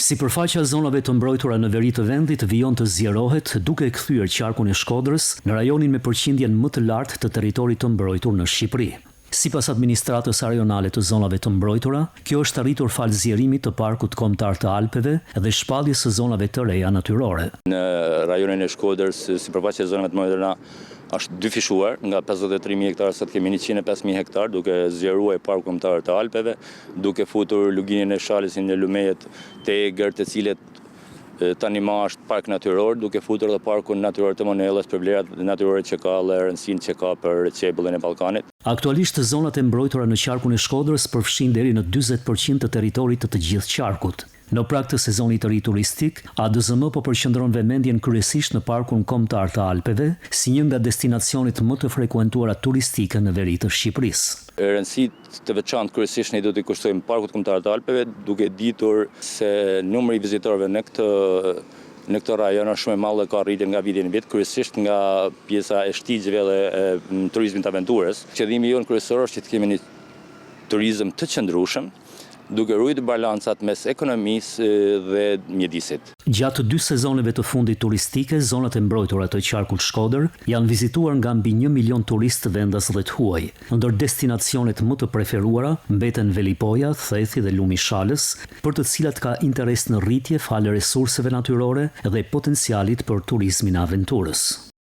Sipërfaqja e zonave të mbrojtura në veri të vendit vijon të zjerohet duke kthyer qarkun e Shkodrës në rajonin me përqindjen më të lartë të territorit të mbrojtur në Shqipëri. Sipas administratës rajonale të zonave të mbrojtura, kjo është arritur fal zjerimit të Parkut Kombëtar të Alpeve dhe shpalljes së zonave të reja natyrore. Në rajonin e Shkodrës, sipërfaqja e zonave të mbrojtura është dyfishuar, nga 53.000 hektarë sot kemi 105.000 hektarë, duke zgjeruar Parkun Kombëtar të Alpeve, duke futur luginën e Shalesin në Lumejet te Egër, të cilet tani më është park natyror, duke futur edhe parkun natyror të Monellës për vlerat natyrore që ka dhe rëndësinë që ka për qebullin e Ballkanit. Aktualisht zonat e mbrojtura në qarkun e Shkodrës përfshin deri në 40% të territorit të gjithë qarkut. Në prag të sezonit të ri turistik, ADZM po përqendron vëmendjen kryesisht në Parkun Kombëtar të Alpeve, si një nga destinacionet më të frekuentuara turistike në veri të Shqipërisë. Rëndësitë të veçantë kryesisht ne do t'i kushtojmë Parkut Kombëtar të Alpeve, duke ditur se numri i vizitorëve në këtë rajon është shumë i madh dhe ka rritje nga viti në vit, kryesisht nga pjesa e shtigjeve dhe e turizmit të aventurës. Qëllimi jonë kryesor është që të kemi një turizëm të qëndrueshëm, duke ruajtur balancat mes ekonomisë dhe mjedisit. Gjatë 2 sezoneve të fundit turistike, zonat e mbrojtura të qarkut Shkodër janë vizituar nga mbi 1 milion turistë vendas dhe të huaj. Ndër destinacionet më të preferuara mbeten Velipoja, Thethi dhe Lumi Shalës, për të cilat ka interes në rritje falë resurseve natyrore dhe potencialit për turizmin e aventurës.